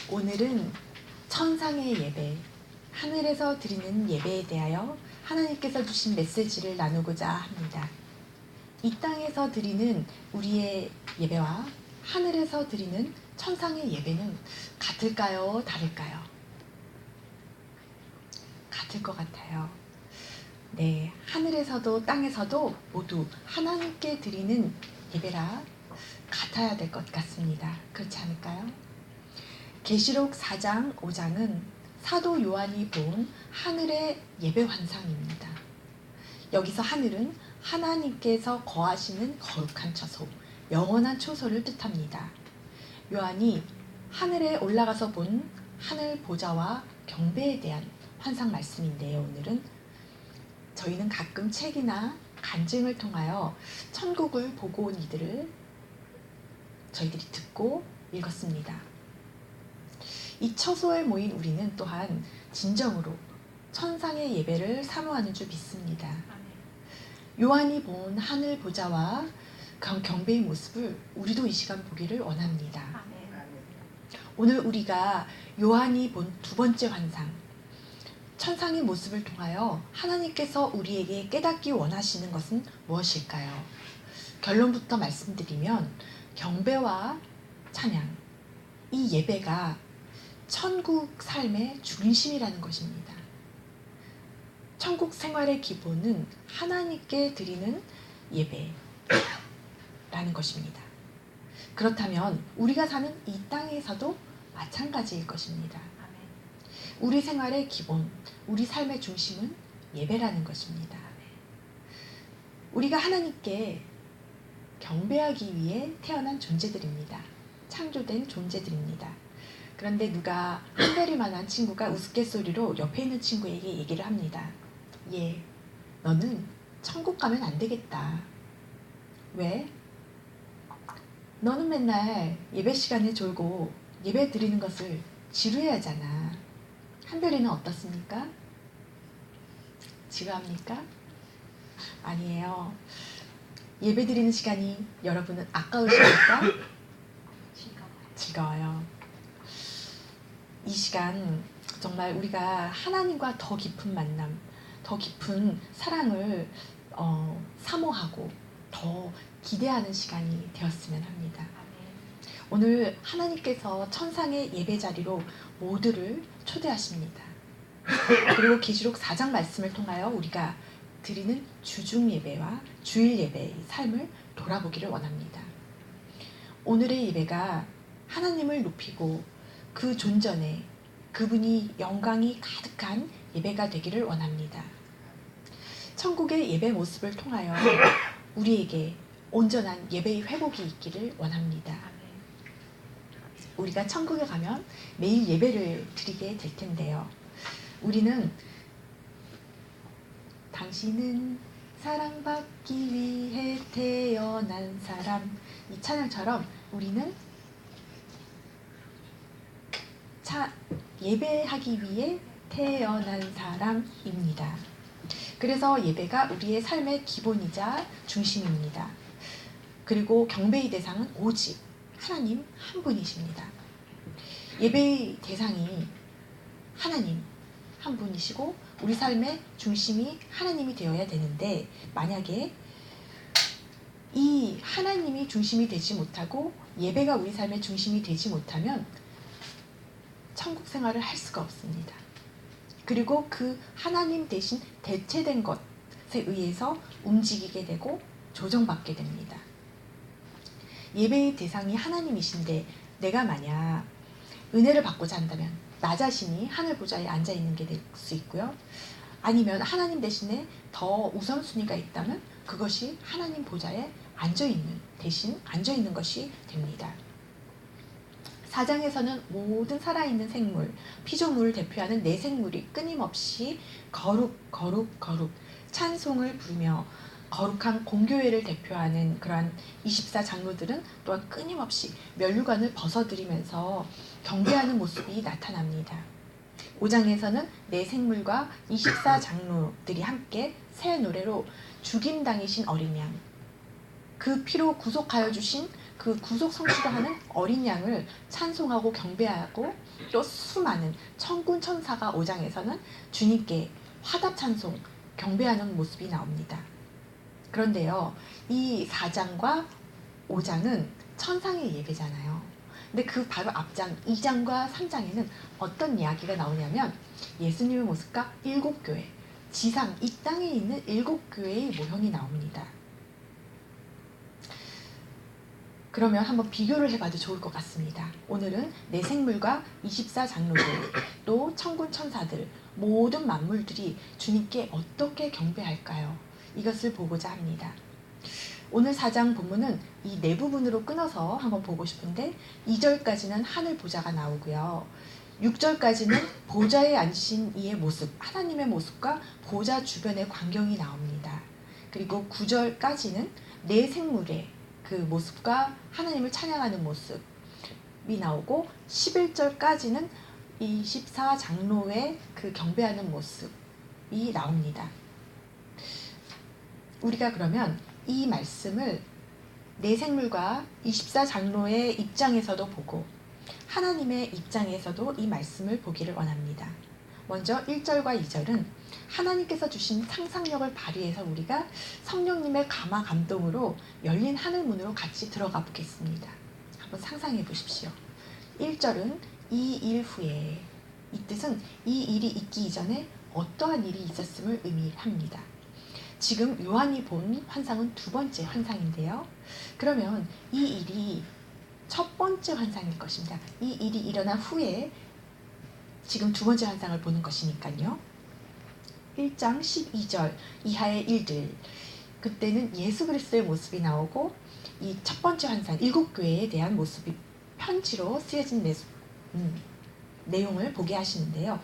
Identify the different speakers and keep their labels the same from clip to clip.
Speaker 1: 오늘은 천상의 예배, 하늘에서 드리는 예배에 대하여 하나님께서 주신 메시지를 나누고자 합니다. 이 땅에서 드리는 우리의 예배와 하늘에서 드리는 천상의 예배는 같을까요? 다를까요? 같을 것 같아요. 네, 하늘에서도 땅에서도 모두 하나님께 드리는 예배라 같아야 될 것 같습니다. 그렇지 않을까요? 계시록 4장, 5장은 사도 요한이 본 하늘의 예배 환상입니다. 여기서 하늘은 하나님께서 거하시는 거룩한 처소, 영원한 초소를 뜻합니다. 요한이 하늘에 올라가서 본 하늘 보좌와 경배에 대한 환상 말씀인데요. 오늘은 저희는 가끔 책이나 간증을 통하여 천국을 보고 온 이들을 저희들이 듣고 읽었습니다. 이 처소에 모인 우리는 또한 진정으로 천상의 예배를 사모하는 줄 믿습니다. 요한이 본 하늘 보좌와 경배의 모습을 우리도 이 시간 보기를 원합니다. 오늘 우리가 요한이 본 두 번째 환상, 천상의 모습을 통하여 하나님께서 우리에게 깨닫기 원하시는 것은 무엇일까요? 결론부터 말씀드리면 경배와 찬양, 이 예배가 천국 삶의 중심이라는 것입니다. 천국 생활의 기본은 하나님께 드리는 예배라는 것입니다. 그렇다면 우리가 사는 이 땅에서도 마찬가지일 것입니다. 우리 생활의 기본, 우리 삶의 중심은 예배라는 것입니다. 우리가 하나님께 경배하기 위해 태어난 존재들입니다. 창조된 존재들입니다. 그런데 누가 한별이만한 친구가 우스갯소리로 옆에 있는 친구에게 얘기를 합니다. 예, 너는 천국 가면 안 되겠다. 왜? 너는 맨날 예배 시간에 졸고 예배 드리는 것을 지루해하잖아. 한별이는 어떻습니까? 지루합니까? 아니에요. 예배 드리는 시간이 여러분은 아까우십니까? 즐거워요. 이 시간 정말 우리가 하나님과 더 깊은 만남, 더 깊은 사랑을 사모하고 더 기대하는 시간이 되었으면 합니다. 오늘 하나님께서 천상의 예배 자리로 모두를 초대하십니다. 그리고 계시록 4장 말씀을 통하여 우리가 드리는 주중 예배와 주일 예배의 삶을 돌아보기를 원합니다. 오늘의 예배가 하나님을 높이고 그 존전에 그분이 영광이 가득한 예배가 되기를 원합니다. 천국의 예배 모습을 통하여 우리에게 온전한 예배의 회복이 있기를 원합니다. 우리가 천국에 가면 매일 예배를 드리게 될 텐데요. 우리는 당신은 사랑받기 위해 태어난 사람, 이 찬양처럼 우리는 예배하기 위해 태어난 사람입니다. 그래서 예배가 우리의 삶의 기본이자 중심입니다. 그리고 경배의 대상은 오직 하나님 한 분이십니다. 예배의 대상이 하나님 한 분이시고 우리 삶의 중심이 하나님이 되어야 되는데 만약에 이 하나님이 중심이 되지 못하고 예배가 우리 삶의 중심이 되지 못하면 천국 생활을 할 수가 없습니다. 그리고 그 하나님 대신 대체된 것에 의해서 움직이게 되고 조정받게 됩니다. 예배의 대상이 하나님이신데 내가 만약 은혜를 받고자 한다면 나 자신이 하늘 보좌에 앉아 있는 게 될 수 있고요. 아니면 하나님 대신에 더 우선순위가 있다면 그것이 하나님 보좌에 대신 앉아 있는 것이 됩니다. 4장에서는 모든 살아있는 생물, 피조물을 대표하는 네 생물이 끊임없이 거룩 찬송을 부르며 거룩한 공교회를 대표하는 그러한 24장로들은 또한 끊임없이 면류관을 벗어들이면서 경배하는 모습이 나타납니다. 5장에서는 네 생물과 24장로들이 함께 새 노래로 죽임당이신 어린 양, 그 피로 구속하여 주신 그 구속 성취를 하는 어린 양을 찬송하고 경배하고 또 수많은 천군 천사가 5장에서는 주님께 화답 찬송 경배하는 모습이 나옵니다. 그런데요, 이 4장과 5장은 천상의 예배잖아요. 근데 그 바로 앞장 2장과 3장에는 어떤 이야기가 나오냐면 예수님의 모습과 7교회, 지상 이 땅에 있는 7교회의 모형이 나옵니다. 그러면 한번 비교를 해봐도 좋을 것 같습니다. 오늘은 내 생물과 24장로들, 또 천군 천사들, 모든 만물들이 주님께 어떻게 경배할까요? 이것을 보고자 합니다. 오늘 4장 본문은 이 네 부분으로 끊어서 한번 보고 싶은데 2절까지는 하늘 보좌가 나오고요. 6절까지는 보좌에 앉으신 이의 모습, 하나님의 모습과 보좌 주변의 광경이 나옵니다. 그리고 9절까지는 내 생물의 그 모습과 하나님을 찬양하는 모습이 나오고 11절까지는 24장로의 그 경배하는 모습이 나옵니다. 우리가 그러면 이 말씀을 내 생물과 24장로의 입장에서도 보고 하나님의 입장에서도 이 말씀을 보기를 원합니다. 먼저 1절과 2절은 하나님께서 주신 상상력을 발휘해서 우리가 성령님의 감화 감동으로 열린 하늘문으로 같이 들어가 보겠습니다. 한번 상상해 보십시오. 1절은 이 일 후에, 이 뜻은 이 일이 있기 이전에 어떠한 일이 있었음을 의미합니다. 지금 요한이 본 환상은 두 번째 환상인데요. 그러면 이 일이 첫 번째 환상일 것입니다. 이 일이 일어난 후에 지금 두 번째 환상을 보는 것이니까요. 1장 12절 이하의 일들, 그때는 예수 그리스도의 모습이 나오고 이 첫 번째 환상 7교회에 대한 모습이 편지로 쓰여진 내용을 보게 하시는데요.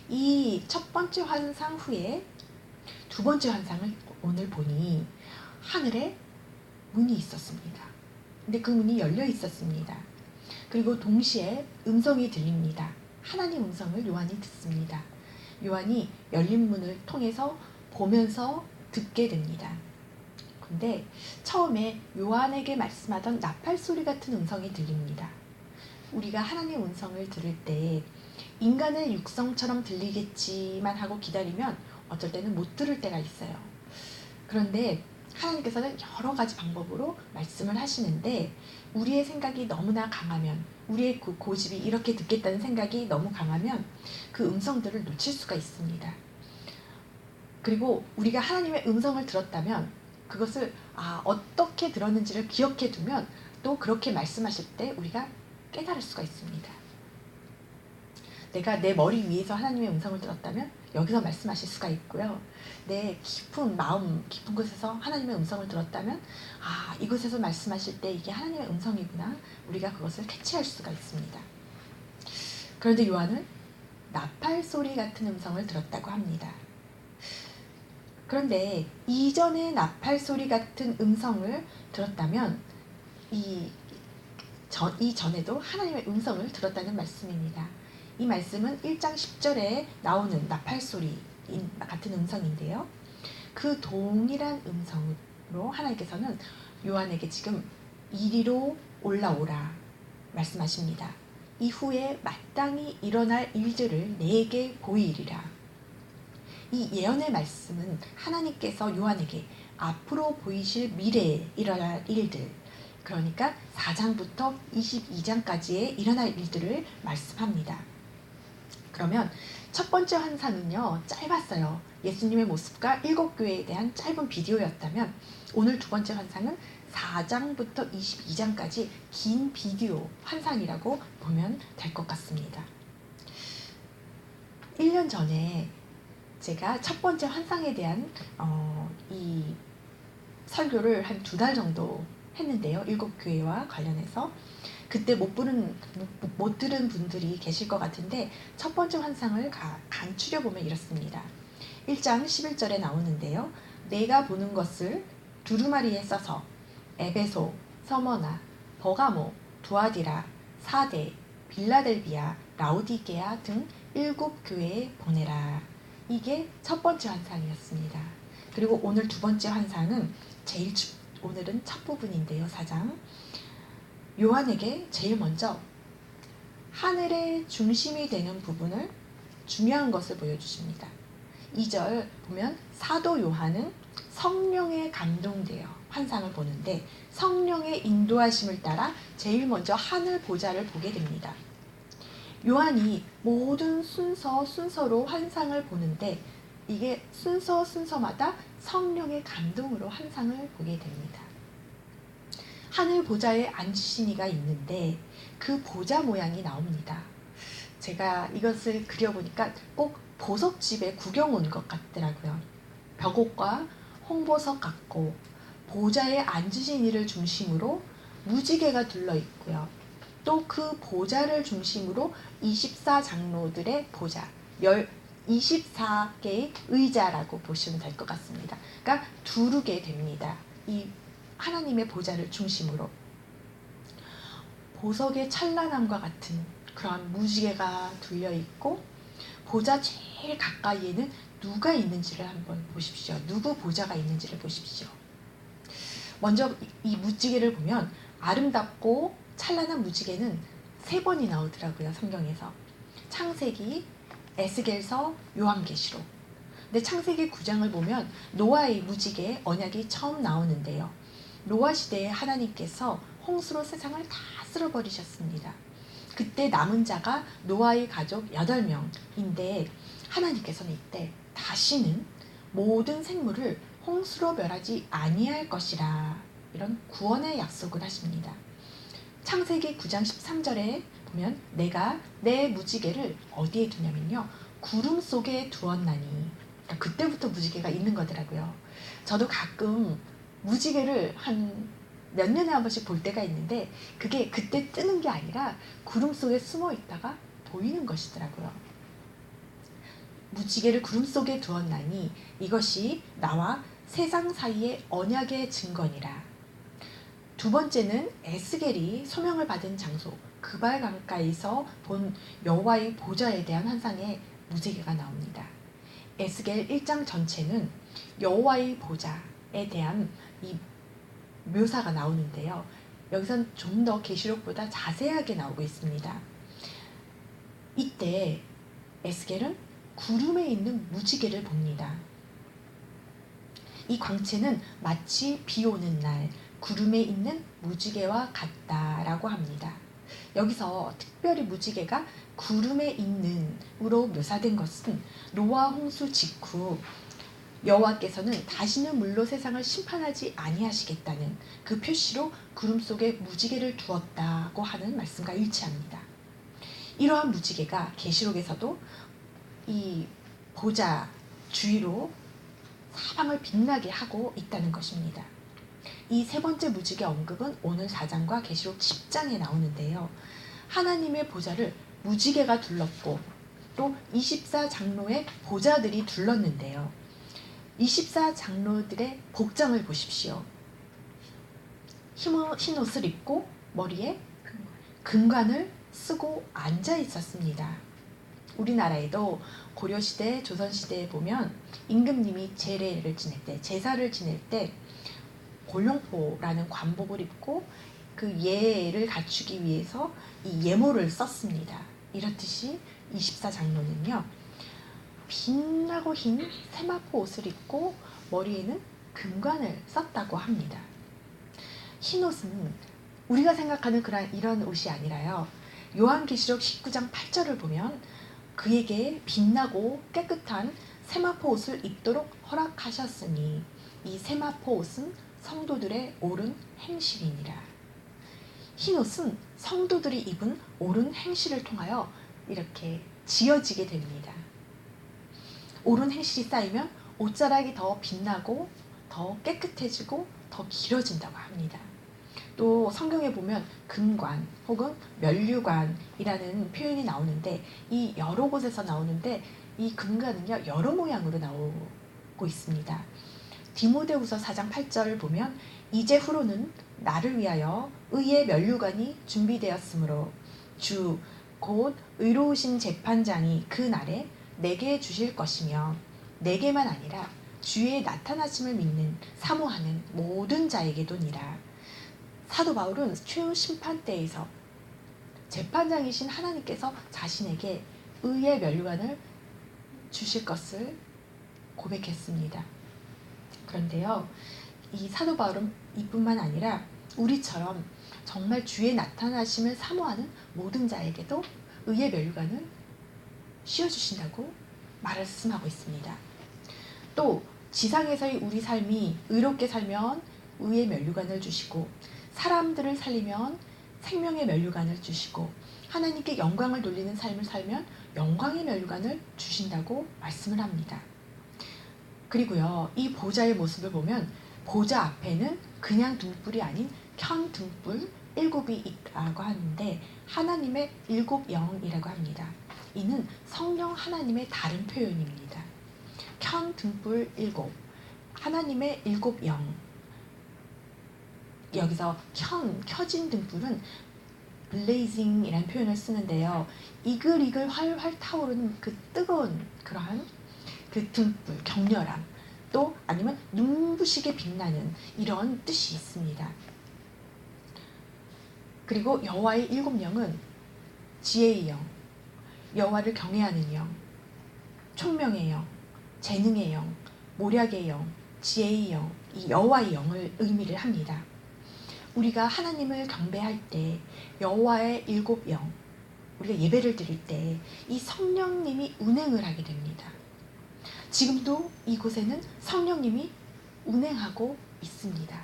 Speaker 1: 이 첫 번째 환상 후에 두 번째 환상을 오늘 보니 하늘에 문이 있었습니다. 근데 그 문이 열려 있었습니다. 그리고 동시에 음성이 들립니다. 하나님 음성을 요한이 듣습니다. 요한이 열린 문을 통해서 보면서 듣게 됩니다. 근데 처음에 요한에게 말씀하던 나팔 소리 같은 음성이 들립니다. 우리가 하나님 음성을 들을 때 인간의 육성처럼 들리겠지만 하고 기다리면 어쩔 때는 못 들을 때가 있어요. 그런데 하나님께서는 여러 가지 방법으로 말씀을 하시는데 우리의 생각이 너무나 강하면, 우리의 그 고집이 이렇게 듣겠다는 생각이 너무 강하면 그 음성들을 놓칠 수가 있습니다. 그리고 우리가 하나님의 음성을 들었다면 그것을 어떻게 들었는지를 기억해 두면 또 그렇게 말씀하실 때 우리가 깨달을 수가 있습니다. 내가 내 머리 위에서 하나님의 음성을 들었다면 여기서 말씀하실 수가 있고요. 내 깊은 마음, 깊은 곳에서 하나님의 음성을 들었다면 이곳에서 말씀하실 때 이게 하나님의 음성이구나. 우리가 그것을 캐치할 수가 있습니다. 그런데 요한은 나팔 소리 같은 음성을 들었다고 합니다. 그런데 이전에 나팔 소리 같은 음성을 들었다면 이전에도 하나님의 음성을 들었다는 말씀입니다. 이 말씀은 1장 10절에 나오는 나팔소리 같은 음성인데요. 그 동일한 음성으로 하나님께서는 요한에게 지금 이리로 올라오라 말씀하십니다. 이후에 마땅히 일어날 일들을 내게 보이리라. 이 예언의 말씀은 하나님께서 요한에게 앞으로 보이실 미래에 일어날 일들, 그러니까 4장부터 22장까지의 일어날 일들을 말씀합니다. 그러면 첫 번째 환상은요, 짧았어요. 예수님의 모습과 7교회에 대한 짧은 비디오였다면 오늘 두 번째 환상은 4장부터 22장까지 긴 비디오 환상이라고 보면 될 것 같습니다. 1년 전에 제가 첫 번째 환상에 대한 이 설교를 한 2달 정도 했는데요. 7교회와 관련해서 그때 못 들은 분들이 계실 것 같은데 첫 번째 환상을 간추려보면 이렇습니다. 1장 11절에 나오는데요. 내가 보는 것을 두루마리에 써서 에베소, 서머나, 버가모, 두아디라, 사데, 빌라델비아, 라우디게아 등 7교회에 보내라. 이게 첫 번째 환상이었습니다. 그리고 오늘 두 번째 환상은 오늘은 첫 부분인데요. 4장 요한에게 제일 먼저 하늘의 중심이 되는 부분을 중요한 것을 보여주십니다. 2절 보면 사도 요한은 성령에 감동되어 환상을 보는데 성령의 인도하심을 따라 제일 먼저 하늘 보좌를 보게 됩니다. 요한이 모든 순서로 환상을 보는데 이게 순서마다 성령의 감동으로 환상을 보게 됩니다. 하늘 보좌에 앉으신 이가 있는데 그 보좌 모양이 나옵니다. 제가 이것을 그려보니까 꼭 보석집에 구경 온 것 같더라고요. 벽옥과 홍보석 같고 보좌에 앉으신 이를 중심으로 무지개가 둘러있고요. 또 그 보좌를 중심으로 24장로들의 보좌, 24개의 의자라고 보시면 될 것 같습니다. 그러니까 두르게 됩니다. 이 하나님의 보좌를 중심으로 보석의 찬란함과 같은 그러한 무지개가 둘려있고 보좌 제일 가까이에는 누가 있는지를 한번 보십시오. 누구 보좌가 있는지를 보십시오. 먼저 이 무지개를 보면 아름답고 찬란한 무지개는 3번이 나오더라고요. 성경에서. 창세기, 에스겔서, 요한계시록. 근데 창세기 9장을 보면 노아의 무지개 언약이 처음 나오는데요. 노아 시대에 하나님께서 홍수로 세상을 다 쓸어버리셨습니다. 그때 남은 자가 노아의 가족 8명인데 하나님께서는 이때 다시는 모든 생물을 홍수로 멸하지 아니할 것이라 이런 구원의 약속을 하십니다. 창세기 9장 13절에 보면 내가 내 무지개를 어디에 두냐면요. 구름 속에 두었나니. 그러니까 그때부터 무지개가 있는 거더라고요. 저도 가끔 무지개를 한 몇 년에 한 번씩 볼 때가 있는데 그게 그때 뜨는 게 아니라 구름 속에 숨어 있다가 보이는 것이더라고요. 무지개를 구름 속에 두었나니 이것이 나와 세상 사이의 언약의 증거니라. 두 번째는 에스겔이 소명을 받은 장소 그발 강가에서 본 여호와의 보좌에 대한 환상에 무지개가 나옵니다. 에스겔 1장 전체는 여호와의 보좌에 대한 이 묘사가 나오는데요. 여기선 좀 더 계시록보다 자세하게 나오고 있습니다. 이때 에스겔은 구름에 있는 무지개를 봅니다. 이 광채는 마치 비 오는 날 구름에 있는 무지개와 같다라고 합니다. 여기서 특별히 무지개가 구름에 있는으로 묘사된 것은 노아 홍수 직후 여호와께서는 다시는 물로 세상을 심판하지 아니하시겠다는 그 표시로 구름 속에 무지개를 두었다고 하는 말씀과 일치합니다. 이러한 무지개가 계시록에서도 이 보좌 주위로 사방을 빛나게 하고 있다는 것입니다. 이 세 번째 무지개 언급은 오늘 4장과 계시록 10장에 나오는데요. 하나님의 보좌를 무지개가 둘렀고 또 24장로의 보좌들이 둘렀는데요. 24장로들의 복장을 보십시오. 흰 옷을 입고 머리에 금관을 쓰고 앉아 있었습니다. 우리나라에도 고려시대, 조선시대에 보면 임금님이 제례를 지낼 때, 제사를 지낼 때 골룡포라는 관복을 입고 그 예를 갖추기 위해서 이 예모를 썼습니다. 이렇듯이 24장로는요. 빛나고 흰 세마포 옷을 입고 머리에는 금관을 썼다고 합니다. 흰 옷은 우리가 생각하는 이런 옷이 아니라요. 요한계시록 19장 8절을 보면 그에게 빛나고 깨끗한 세마포 옷을 입도록 허락하셨으니 이 세마포 옷은 성도들의 옳은 행실이니라. 흰 옷은 성도들이 입은 옳은 행실을 통하여 이렇게 지어지게 됩니다. 옳은 행실이 쌓이면 옷자락이 더 빛나고 더 깨끗해지고 더 길어진다고 합니다. 또 성경에 보면 금관 혹은 면류관이라는 표현이 나오는데 이 여러 곳에서 나오는데 이 금관은요 여러 모양으로 나오고 있습니다. 디모데후서 4장 8절을 보면 이제 후로는 나를 위하여 의의 면류관이 준비되었으므로 주 곧 의로우신 재판장이 그 날에 내게 주실 것이며 내게만 아니라 주의 나타나심을 믿는 사모하는 모든 자에게도니라. 사도 바울은 최후 심판대에서 재판장이신 하나님께서 자신에게 의의 면류관을 주실 것을 고백했습니다. 그런데요, 이 사도 바울은 이뿐만 아니라 우리처럼 정말 주의 나타나심을 사모하는 모든 자에게도 의의 면류관을 씌워주신다고 말씀하고 있습니다. 또 지상에서의 우리 삶이 의롭게 살면 의의 면류관을 주시고, 사람들을 살리면 생명의 면류관을 주시고, 하나님께 영광을 돌리는 삶을 살면 영광의 면류관을 주신다고 말씀을 합니다. 그리고요, 이 보좌의 모습을 보면 보좌 앞에는 그냥 등불이 아닌 켠 등불 7이 있다고 하는데, 하나님의 7영이라고 합니다. 이는 성령 하나님의 다른 표현입니다. 켠 등불 7, 하나님의 7영. 여기서 켜진 등불은 blazing이라는 표현을 쓰는데요, 이글이글 활활 타오르는 그 뜨거운 그러한 그 등불, 격렬함, 또 아니면 눈부시게 빛나는 이런 뜻이 있습니다. 그리고 여호와의 7영은 지혜의 영, 여호와를 경외하는 영, 총명의 영, 재능의 영, 모략의 영, 지혜의 영, 이 여호와의 영을 의미를 합니다. 우리가 하나님을 경배할 때 여호와의 7영, 우리가 예배를 드릴 때 이 성령님이 운행을 하게 됩니다. 지금도 이곳에는 성령님이 운행하고 있습니다.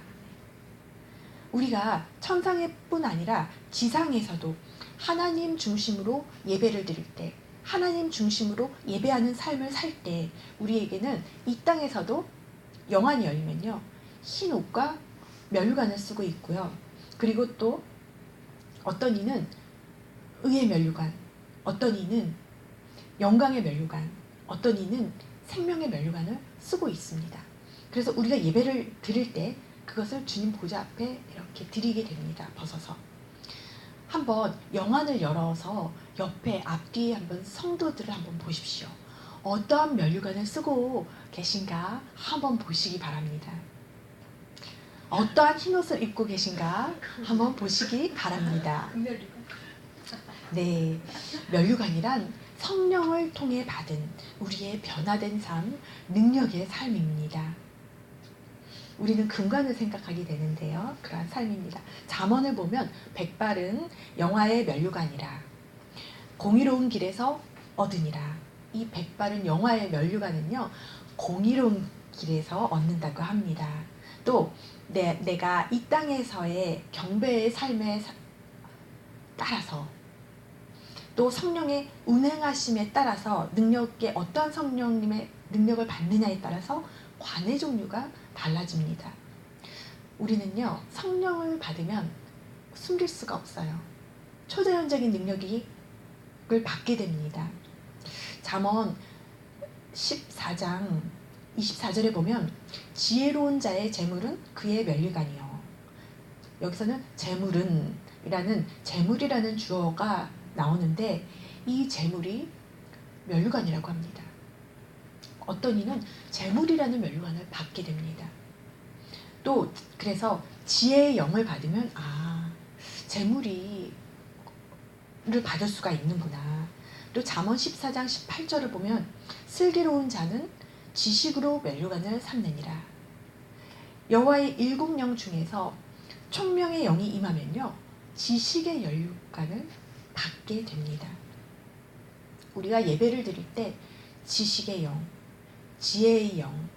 Speaker 1: 우리가 천상에뿐 아니라 지상에서도 하나님 중심으로 예배를 드릴 때, 하나님 중심으로 예배하는 삶을 살 때 우리에게는 이 땅에서도 영안이 열리면요, 흰 옷과 면류관을 쓰고 있고요. 그리고 또 어떤 이는 의의 면류관, 어떤 이는 영광의 면류관, 어떤 이는 생명의 면류관을 쓰고 있습니다. 그래서 우리가 예배를 드릴 때 그것을 주님 보좌 앞에 이렇게 드리게 됩니다. 벗어서. 한번 영안을 열어서 옆에 앞뒤에 한번 성도들을 한번 보십시오. 어떠한 면류관을 쓰고 계신가 한번 보시기 바랍니다. 어떠한 흰옷을 입고 계신가 한번 보시기 바랍니다. 네, 면류관이란 성령을 통해 받은 우리의 변화된 삶, 능력의 삶입니다. 우리는 금관을 생각하게 되는데요, 그러한 삶입니다. 잠언을 보면 백발은 영화의 면류관이라, 공의로운 길에서 얻으니라. 이 백발은 영화의 면류관은요, 공의로운 길에서 얻는다고 합니다. 또 내가 이 땅에서의 경배의 삶에 따라서, 또 성령의 운행하심에 따라서, 능력의 어떠한 성령님의 능력을 받느냐에 따라서 관의 종류가 달라집니다. 우리는요, 성령을 받으면 숨길 수가 없어요. 초자연적인 능력을 받게 됩니다. 잠언 14장 24절에 보면 지혜로운 자의 재물은 그의 면류관이요. 여기서는 재물은 이라는 재물이라는 주어가 나오는데, 이 재물이 면류관이라고 합니다. 어떤 이는 재물이라는 면류관을 받게 됩니다. 또 그래서 지혜의 영을 받으면 재물을 받을 수가 있는구나. 또 잠언 14장 18절을 보면 슬기로운 자는 지식으로 면류관을 삼느니라. 여호와의 7영 중에서 총명의 영이 임하면요, 지식의 면류관을 받게 됩니다. 우리가 예배를 드릴 때 지식의 영, 지혜의 영,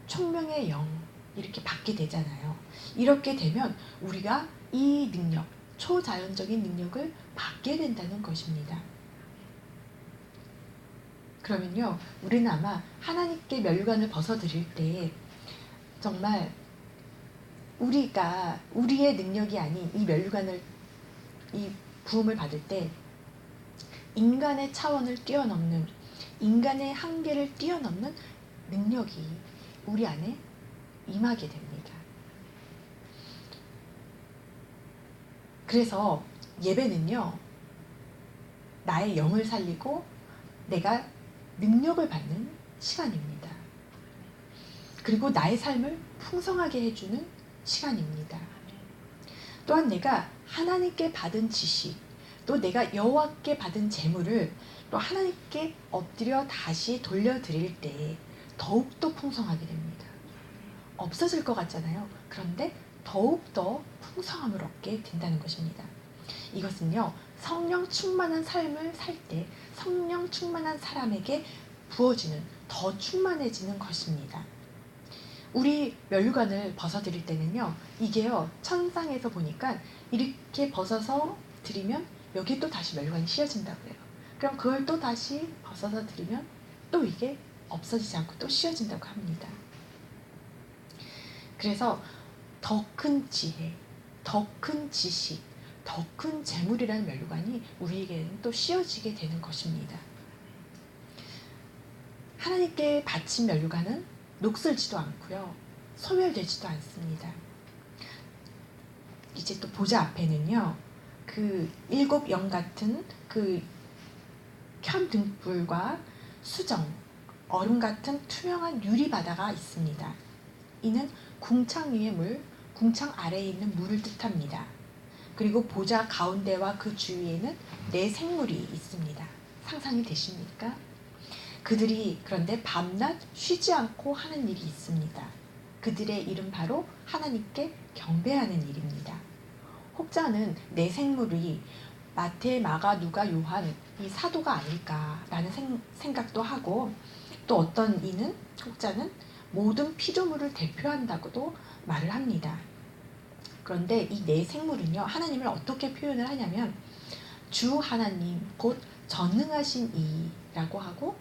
Speaker 1: 총명의 영 이렇게 받게 되잖아요. 이렇게 되면 우리가 이 능력, 초자연적인 능력을 받게 된다는 것입니다. 그러면요, 우리는 아마 하나님께 면류관을 벗어드릴 때 정말 우리가 우리의 능력이 아닌 이 면류관을, 이 부음을 받을 때 인간의 차원을 뛰어넘는, 인간의 한계를 뛰어넘는 능력이 우리 안에 임하게 됩니다. 그래서 예배는요, 나의 영을 살리고 내가 능력을 받는 시간입니다. 그리고 나의 삶을 풍성하게 해주는 시간입니다. 또한 내가 하나님께 받은 지식, 또 내가 여호와께 받은 재물을 또 하나님께 엎드려 다시 돌려드릴 때 더욱더 풍성하게 됩니다. 없어질 것 같잖아요. 그런데 더욱더 풍성함을 얻게 된다는 것입니다. 이것은요, 성령 충만한 삶을 살 때 성령 충만한 사람에게 부어지는, 더 충만해지는 것입니다. 우리 면류관을 벗어드릴 때는요, 이게요, 천상에서 보니까 이렇게 벗어서 드리면 여기 또 다시 면류관이 씌어진다고 해요. 그럼 그걸 또 다시 벗어서 드리면 또 이게 없어지지 않고 또 씌어진다고 합니다. 그래서 더 큰 지혜, 더 큰 지식, 더 큰 재물이라는 면류관이 우리에게는 또 씌어지게 되는 것입니다. 하나님께 바친 면류관은 녹슬지도 않고요, 소멸되지도 않습니다. 이제 또 보좌 앞에는요, 그 7 영 같은 그 현 등불과 수정, 얼음 같은 투명한 유리 바다가 있습니다. 이는 궁창 위의 물, 궁창 아래에 있는 물을 뜻합니다. 그리고 보좌 가운데와 그 주위에는 4 생물이 있습니다. 상상이 되십니까? 그들이 그런데 밤낮 쉬지 않고 하는 일이 있습니다. 그들의 이름 바로 하나님께 경배하는 일입니다. 혹자는 4 생물이 마태, 마가, 누가, 요한 이 사도가 아닐까라는 생각도 하고, 또 어떤 이는 혹자는 모든 피조물을 대표한다고도 말을 합니다. 그런데 이 4 생물은요, 하나님을 어떻게 표현을 하냐면 주 하나님 곧 전능하신 이라고 하고,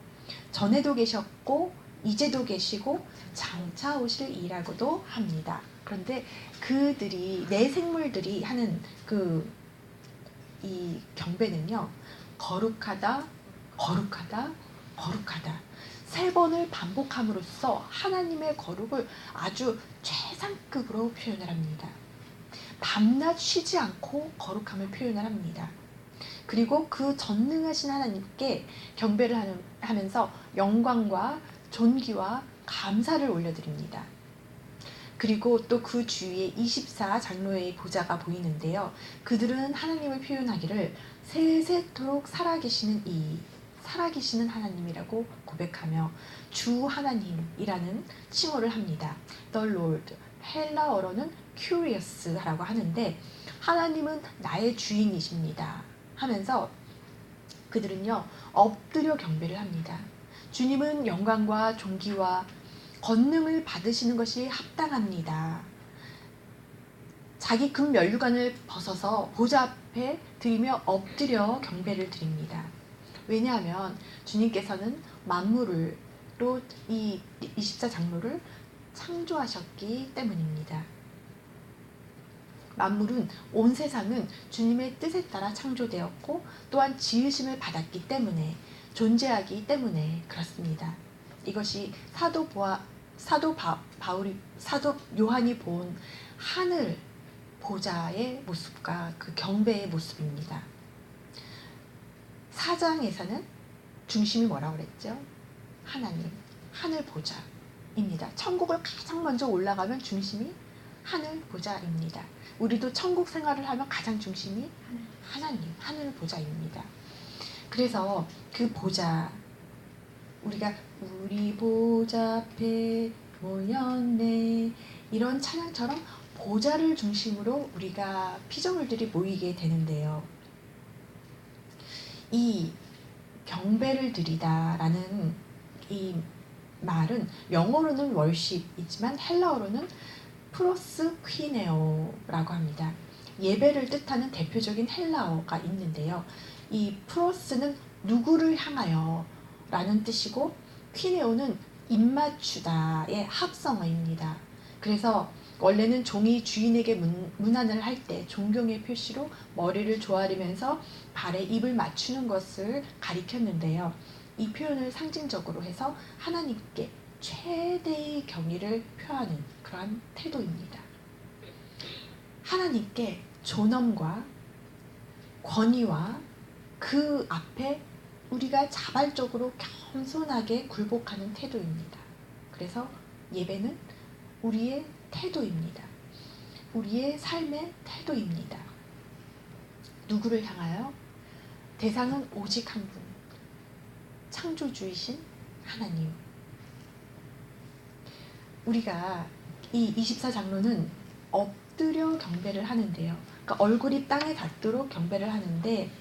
Speaker 1: 전에도 계셨고 이제도 계시고 장차 오실 이라고도 합니다. 그런데 그들이 4 생물들이 하는 이 경배는요, 거룩하다, 거룩하다, 거룩하다 3번을 반복함으로써 하나님의 거룩을 아주 최상급으로 표현을 합니다. 밤낮 쉬지 않고 거룩함을 표현을 합니다. 그리고 그 전능하신 하나님께 경배를 하면서 영광과 존귀와 감사를 올려드립니다. 그리고 또 그 주위에 24 장로의 보좌가 보이는데요, 그들은 하나님을 표현하기를 세세토록 살아계시는 살아계시는 하나님이라고 고백하며 주 하나님이라는 칭호를 합니다. The Lord, 헬라어로는 Curious라고 하는데 하나님은 나의 주인이십니다 하면서 그들은요, 엎드려 경배를 합니다. 주님은 영광과 존귀와 권능을 받으시는 것이 합당합니다. 자기 금 면류관을 벗어서 보좌 앞에 드리며 엎드려 경배를 드립니다. 왜냐하면 주님께서는 만물을, 또 이 24 장로를 창조하셨기 때문입니다. 만물은, 온 세상은 주님의 뜻에 따라 창조되었고 또한 지으심을 받았기 때문에, 존재하기 때문에 그렇습니다. 이것이 사도 요한이 본 하늘 보좌의 모습과 그 경배의 모습입니다. 4장에서는 중심이 뭐라고 그랬죠? 하나님, 하늘 보좌입니다. 천국을 가장 먼저 올라가면 중심이 하늘 보좌입니다. 우리도 천국 생활을 하면 가장 중심이 하나님, 하늘 보좌입니다. 그래서 그 보좌, 우리가 우리 보좌 앞에 모였네, 이런 찬양처럼 보좌를 중심으로 우리가 피조물들이 모이게 되는데요, 이 경배를 드리다라는 이 말은 영어로는 월십이지만 헬라어로는 프로스퀴네오라고 합니다. 예배를 뜻하는 대표적인 헬라어가 있는데요, 이 프로스는 누구를 향하여 라는 뜻이고, 퀴네오는 입맞추다의 합성어입니다. 그래서 원래는 종이 주인에게 문안을 할 때 존경의 표시로 머리를 조아리면서 발에 입을 맞추는 것을 가리켰는데요, 이 표현을 상징적으로 해서 하나님께 최대의 경의를 표하는 그러한 태도입니다. 하나님께 존엄과 권위와 그 앞에 우리가 자발적으로 겸손하게 굴복하는 태도입니다. 그래서 예배는 우리의 태도입니다. 우리의 삶의 태도입니다. 누구를 향하여? 대상은 오직 한 분, 창조주이신 하나님. 우리가 이 24장로는 엎드려 경배를 하는데요. 그러니까 얼굴이 땅에 닿도록 경배를 하는데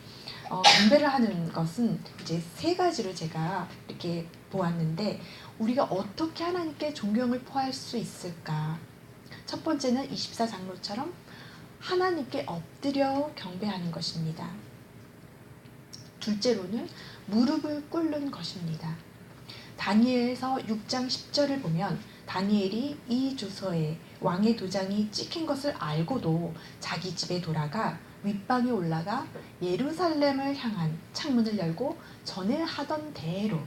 Speaker 1: 경배를 하는 것은 이제 세 가지로 제가 이렇게 보았는데 우리가 어떻게 하나님께 존경을 표할 수 있을까? 첫 번째는 24장로처럼 하나님께 엎드려 경배하는 것입니다. 둘째로는 무릎을 꿇는 것입니다. 다니엘서 6장 10절을 보면 다니엘이 이 주소에 왕의 도장이 찍힌 것을 알고도 자기 집에 돌아가 윗방에 올라가 예루살렘을 향한 창문을 열고 전에 하던 대로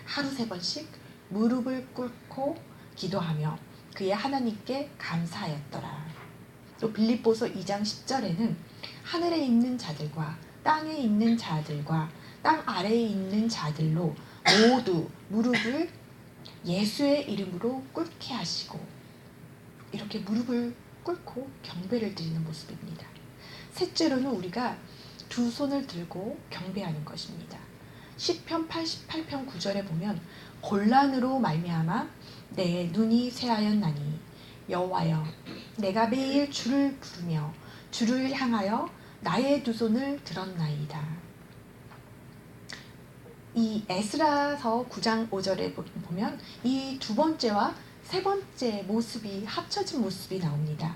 Speaker 1: 하루 3번씩 무릎을 꿇고 기도하며 그의 하나님께 감사하였더라. 또 빌립보서 2장 10절에는 하늘에 있는 자들과 땅에 있는 자들과 땅 아래에 있는 자들로 모두 무릎을 예수의 이름으로 꿇게 하시고, 이렇게 무릎을 꿇고 경배를 드리는 모습입니다. 셋째로는 우리가 두 손을 들고 경배하는 것입니다. 시편 88편 9절에 보면 곤란으로 말미암아 내 눈이 쇠하였나니 여호와여 내가 매일 주를 부르며 주를 향하여 나의 두 손을 들었나이다. 이 에스라서 9장 5절에 보면 이 두 번째와 세 번째 모습이 합쳐진 모습이 나옵니다.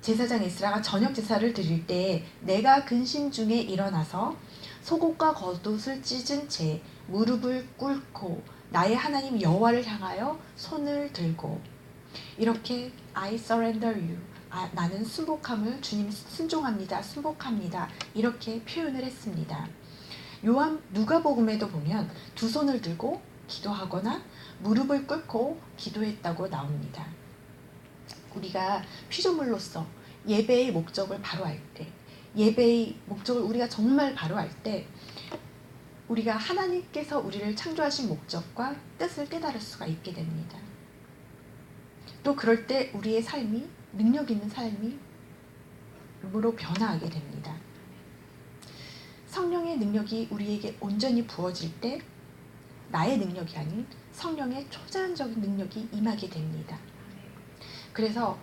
Speaker 1: 제사장 에스라가 저녁 제사를 드릴 때 내가 근심 중에 일어나서 속옷과 겉옷을 찢은 채 무릎을 꿇고 나의 하나님 여호와를 향하여 손을 들고 이렇게 I surrender you, 나는 순복함을 주님 순종합니다, 순복합니다 이렇게 표현을 했습니다. 누가복음에도 보면 두 손을 들고 기도하거나 무릎을 꿇고 기도했다고 나옵니다. 우리가 피조물로서 예배의 목적을 바로할 때, 예배의 목적을 우리가 정말 바로할 때 우리가 하나님께서 우리를 창조하신 목적과 뜻을 깨달을 수가 있게 됩니다. 또 그럴 때 우리의 삶이 능력 있는 삶으로 변화하게 됩니다. 성령의 능력이 우리에게 온전히 부어질 때 나의 능력이 아닌 성령의 초자연적인 능력이 임하게 됩니다. 그래서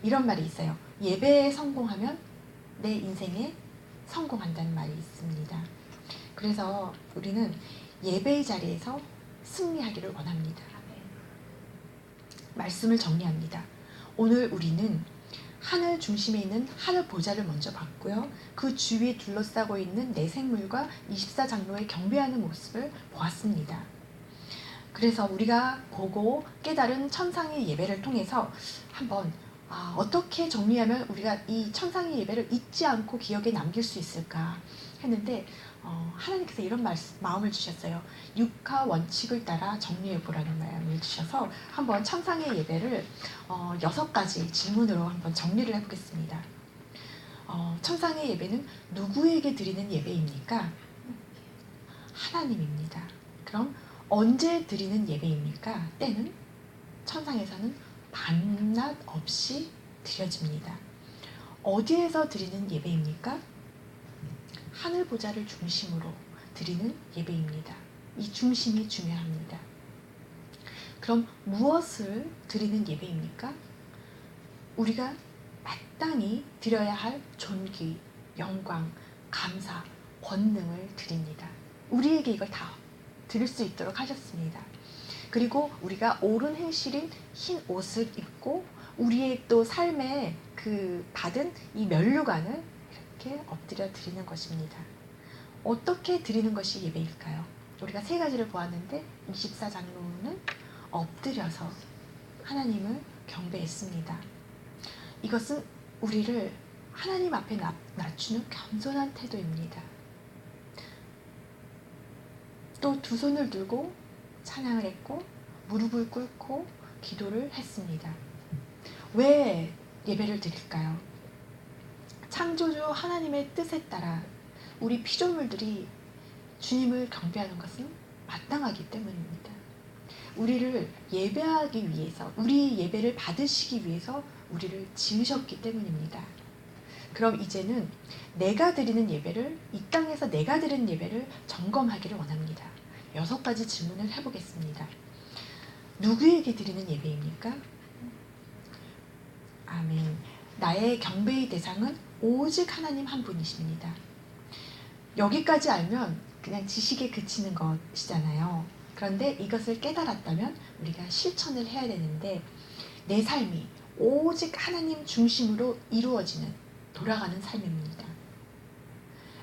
Speaker 1: 이런 말이 있어요. 예배에 성공하면 내 인생에 성공한다는 말이 있습니다. 그래서 우리는 예배의 자리에서 승리하기를 원합니다. 말씀을 정리합니다. 오늘 우리는 하늘 중심에 있는 하늘 보좌를 먼저 봤고요. 그 주위에 둘러싸고 있는 내 생물과 24장로의 경배하는 모습을 보았습니다. 그래서 우리가 보고 깨달은 천상의 예배를 통해서 한번 어떻게 정리하면 우리가 이 천상의 예배를 잊지 않고 기억에 남길 수 있을까 했는데 하나님께서 이런 마음을 주셨어요. 육하 원칙을 따라 정리해보라는 마음을 주셔서 한번 천상의 예배를 6가지 질문으로 한번 정리를 해보겠습니다. 천상의 예배는 누구에게 드리는 예배입니까? 하나님입니다. 그럼 언제 드리는 예배입니까? 때는 천상에서는 밤낮 없이 드려집니다. 어디에서 드리는 예배입니까? 하늘 보좌를 중심으로 드리는 예배입니다. 이 중심이 중요합니다. 그럼 무엇을 드리는 예배입니까? 우리가 마땅히 드려야 할 존귀, 영광, 감사, 권능을 드립니다. 우리에게 이걸 다 드릴 수 있도록 하셨습니다. 그리고 우리가 옳은 행실인 흰 옷을 입고 우리의 또 삶에 그 받은 이 면류관을 이렇게 엎드려 드리는 것입니다. 어떻게 드리는 것이 예배일까요? 우리가 3가지를 보았는데 24장로는 엎드려서 하나님을 경배했습니다. 이것은 우리를 하나님 앞에 낮추는 겸손한 태도입니다. 또 두 손을 들고 찬양을 했고 무릎을 꿇고 기도를 했습니다. 왜 예배를 드릴까요? 창조주 하나님의 뜻에 따라 우리 피조물들이 주님을 경배하는 것은 마땅하기 때문입니다. 우리를 예배하기 위해서, 우리 예배를 받으시기 위해서 우리를 지으셨기 때문입니다. 그럼 이제는 내가 드리는 예배를, 이 땅에서 내가 드리는 예배를 점검하기를 원합니다. 6가지 질문을 해보겠습니다. 누구에게 드리는 예배입니까? 아멘. 나의 경배의 대상은 오직 하나님 한 분이십니다. 여기까지 알면 그냥 지식에 그치는 것이잖아요. 그런데 이것을 깨달았다면 우리가 실천을 해야 되는데, 내 삶이 오직 하나님 중심으로 이루어지는, 돌아가는 삶입니다.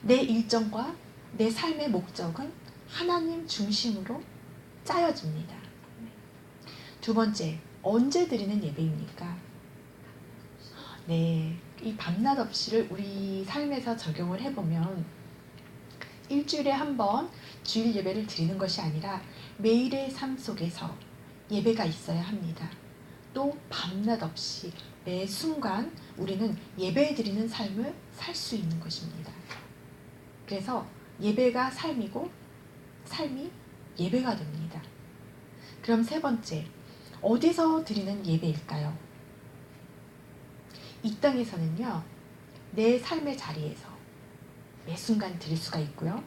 Speaker 1: 내 일정과 내 삶의 목적은 하나님 중심으로 짜여집니다. 두 번째, 언제 드리는 예배입니까? 네, 이 밤낮 없이를 우리 삶에서 적용을 해보면 일주일에 한 번 주일 예배를 드리는 것이 아니라 매일의 삶 속에서 예배가 있어야 합니다. 또 밤낮 없이 매 순간 우리는 예배 드리는 삶을 살 수 있는 것입니다. 그래서 예배가 삶이고 삶이 예배가 됩니다. 그럼 세 번째, 어디서 드리는 예배일까요? 이 땅에서는요, 내 삶의 자리에서 매 순간 드릴 수가 있고요.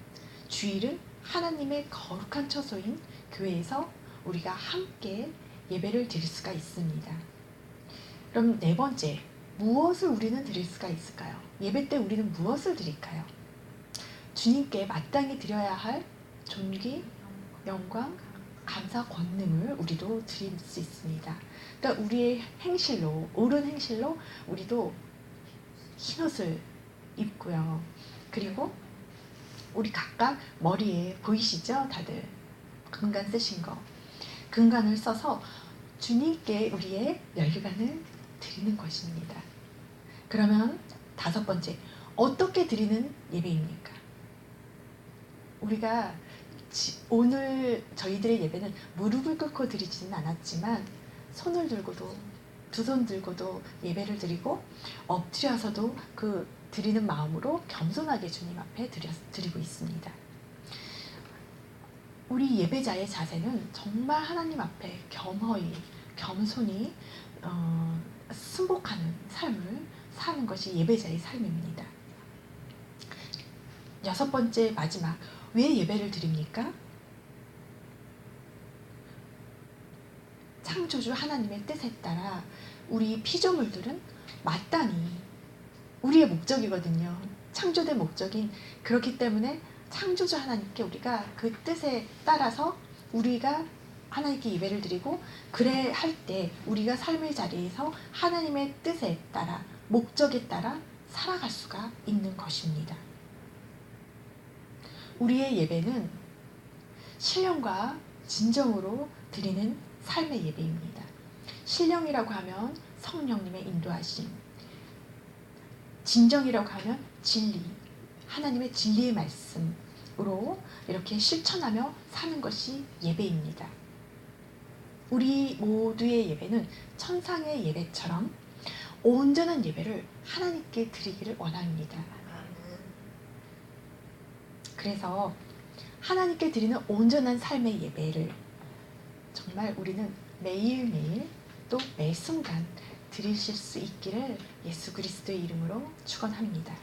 Speaker 1: 주일은 하나님의 거룩한 처소인 교회에서 우리가 함께 예배를 드릴 수가 있습니다. 그럼 네 번째, 무엇을 우리는 드릴 수가 있을까요? 예배 때 우리는 무엇을 드릴까요? 주님께 마땅히 드려야 할 존귀, 영광, 감사, 권능을 우리도 드릴 수 있습니다. 그러니까 우리의 행실로, 옳은 행실로 우리도 흰옷을 입고요. 그리고 우리 각각 머리에 보이시죠? 다들 금관 쓰신 거. 금관을 써서 주님께 우리의 열관을 드리는 것입니다. 그러면 다섯 번째, 어떻게 드리는 예배입니까? 우리가 오늘 저희들의 예배는 무릎을 꿇고 드리지는 않았지만 손을 들고도, 두 손 들고도 예배를 드리고 엎드려서도 그 드리는 마음으로 겸손하게 주님 앞에 드리고 있습니다. 우리 예배자의 자세는 정말 하나님 앞에 겸허히, 겸손히 승복하는 삶을 사는 것이 예배자의 삶입니다. 여섯 번째, 마지막, 왜 예배를 드립니까? 창조주 하나님의 뜻에 따라 우리 피조물들은 마땅히 우리의 목적이거든요. 창조된 목적인, 그렇기 때문에 창조주 하나님께 우리가 그 뜻에 따라서 우리가 하나님께 예배를 드리고, 그래 할 때 우리가 삶의 자리에서 하나님의 뜻에 따라, 목적에 따라 살아갈 수가 있는 것입니다. 우리의 예배는 신령과 진정으로 드리는 삶의 예배입니다. 신령이라고 하면 성령님의 인도하심, 진정이라고 하면 진리, 하나님의 진리의 말씀으로 이렇게 실천하며 사는 것이 예배입니다. 우리 모두의 예배는 천상의 예배처럼 온전한 예배를 하나님께 드리기를 원합니다. 그래서 하나님께 드리는 온전한 삶의 예배를 정말 우리는 매일매일 또 매 순간 드리실 수 있기를 예수 그리스도의 이름으로 축원합니다.